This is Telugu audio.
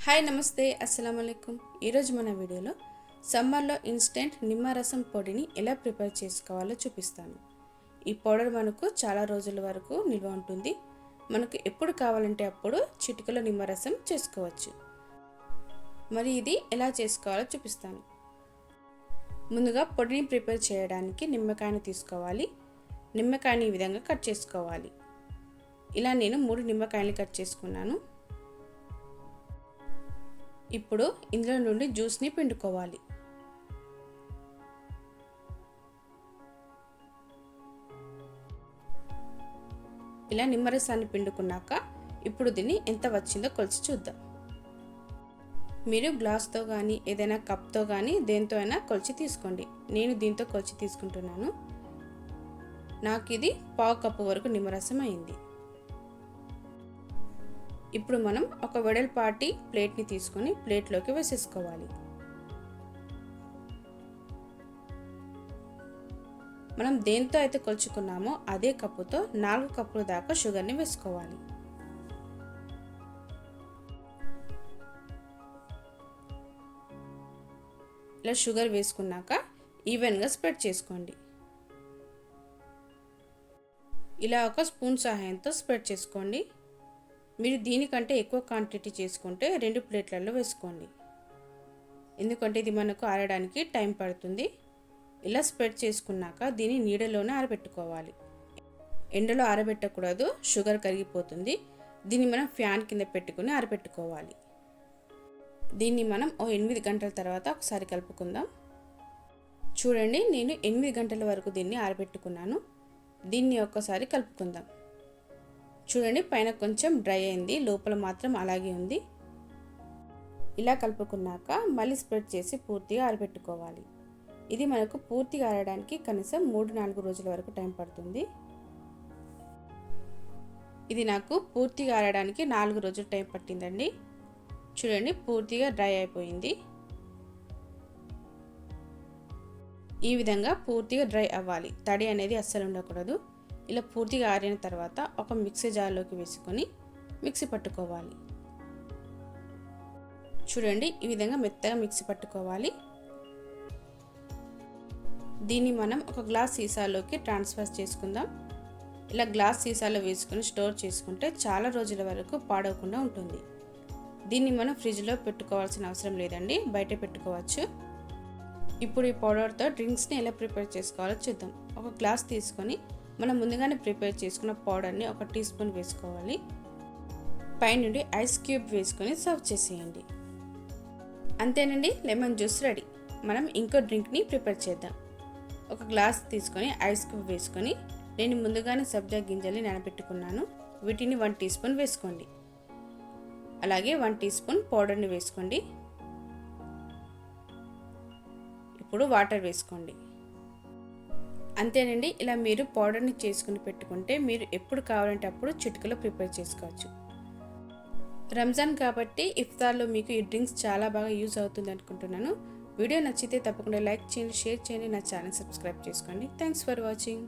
హాయ్ నమస్తే అస్సలాముఅలైకుం. ఈరోజు మన వీడియోలో సమ్మర్లో ఇన్స్టెంట్ నిమ్మరసం పొడిని ఎలా ప్రిపేర్ చేసుకోవాలో చూపిస్తాను. ఈ పౌడర్ మనకు చాలా రోజుల వరకు నిల్వ ఉంటుంది. మనకు ఎప్పుడు కావాలంటే అప్పుడు చిటికలో నిమ్మరసం చేసుకోవచ్చు. మరి ఇది ఎలా చేసుకోవాలో చూపిస్తాను. ముందుగా పొడిని ప్రిపేర్ చేయడానికి నిమ్మకాయను తీసుకోవాలి. నిమ్మకాయని ఈ విధంగా కట్ చేసుకోవాలి. ఇలా నేను 3 నిమ్మకాయలు కట్ చేసుకున్నాను. ఇప్పుడు ఇందులో నుండి జ్యూస్ని పిండుకోవాలి. ఇలా నిమ్మరసాన్ని పిండుకున్నాక ఇప్పుడు దీన్ని ఎంత వచ్చిందో కొలిచి చూద్దాం. మీరు గ్లాస్తో కానీ ఏదైనా కప్తో కానీ దేంతో అయినా కొలిచి తీసుకోండి. నేను దీంతో కొలిచి తీసుకుంటున్నాను. నాకు ఇది 1/2 కప్పు వరకు నిమ్మరసం అయింది. ఇప్పుడు మనం ఒక వెడల్పాటి ప్లేట్ని తీసుకొని ప్లేట్లోకి వేసేసుకోవాలి. మనం దేంతో అయితే కొలుచుకున్నామో అదే కప్పుతో 4 కప్పుల దాకా షుగర్ని వేసుకోవాలి. ఇలా షుగర్ వేసుకున్నాక ఈవెన్గా స్ప్రెడ్ చేసుకోండి. ఇలా ఒక స్పూన్ సహాయంతో స్ప్రెడ్ చేసుకోండి. మీరు దీనికంటే ఎక్కువ క్వాంటిటీ చేసుకుంటే 2 ప్లేట్లలో వేసుకోండి. ఎందుకంటే ఇది మనకు ఆరడానికి టైం పడుతుంది. ఇలా స్ప్రెడ్ చేసుకున్నాక దీన్ని నీడలోనే ఆరబెట్టుకోవాలి. ఎండలో ఆరబెట్టకూడదు, షుగర్ కరిగిపోతుంది. దీన్ని మనం ఫ్యాన్ కింద పెట్టుకుని ఆరబెట్టుకోవాలి. దీన్ని మనం 8 గంటల తర్వాత ఒకసారి కలుపుకుందాం. చూడండి, నేను 8 గంటల వరకు దీన్ని ఆరబెట్టుకున్నాను. దీన్ని ఒక్కసారి కలుపుకుందాం. చూడండి, పైన కొంచెం డ్రై అయింది, లోపల మాత్రం అలాగే ఉంది. ఇలా కలుపుకున్నాక మళ్ళీ స్ప్రెడ్ చేసి పూర్తిగా ఆరబెట్టుకోవాలి. ఇది మనకు పూర్తిగా ఆరడానికి కనీసం 3-4 రోజుల వరకు టైం పడుతుంది. ఇది నాకు పూర్తిగా ఆరడానికి 4 రోజులు టైం పట్టిందండి. చూడండి, పూర్తిగా డ్రై అయిపోయింది. ఈ విధంగా పూర్తిగా డ్రై అవ్వాలి. తడి అనేది అస్సలు ఉండకూడదు. ఇలా పూర్తిగా ఆరిన తర్వాత ఒక మిక్సీ జార్లోకి వేసుకొని మిక్సీ పట్టుకోవాలి. చూడండి, ఈ విధంగా మెత్తగా మిక్సీ పట్టుకోవాలి. దీన్ని మనం ఒక గ్లాస్ సీసాలోకి ట్రాన్స్ఫర్ చేసుకుందాం. ఇలా గ్లాస్ సీసాలో వేసుకొని స్టోర్ చేసుకుంటే చాలా రోజుల వరకు పాడవకుండా ఉంటుంది. దీన్ని మనం ఫ్రిడ్జ్లో పెట్టుకోవాల్సిన అవసరం లేదండి, బయట పెట్టుకోవచ్చు. ఇప్పుడు ఈ పౌడర్తో డ్రింక్స్ని ఎలా ప్రిపేర్ చేసుకోవాలో చూద్దాం. ఒక గ్లాస్ తీసుకొని మనం ముందుగానే ప్రిపేర్ చేసుకున్న పౌడర్ని 1 టీ స్పూన్ వేసుకోవాలి. పైనుండి ఐస్ క్యూబ్ వేసుకొని సర్వ్ చేసేయండి. అంతేనండి, లెమన్ జ్యూస్ రెడీ. మనం ఇంకో డ్రింక్ని ప్రిపేర్ చేద్దాం. ఒక గ్లాస్ తీసుకొని ఐస్ క్యూబ్ వేసుకొని నేను ముందుగానే సబ్జా గింజల్ని నానబెట్టుకున్నాను. వీటిని 1 టీ స్పూన్ వేసుకోండి. అలాగే 1 టీ స్పూన్ పౌడర్ని వేసుకోండి. ఇప్పుడు వాటర్ వేసుకోండి. అంతేనండి, ఇలా మీరు పౌడర్ని చేసుకుని పెట్టుకుంటే మీరు ఎప్పుడు కావాలంటే అప్పుడు చిటికలో ప్రిపేర్ చేసుకోవచ్చు. రంజాన్ కాబట్టి ఇఫ్తార్లో మీకు ఈ డ్రింక్స్ చాలా బాగా యూజ్ అవుతుంది అనుకుంటున్నాను. వీడియో నచ్చితే తప్పకుండా లైక్ చేయండి, షేర్ చేయండి, నా ఛానల్ సబ్స్క్రైబ్ చేసుకోండి. Thanks for watching.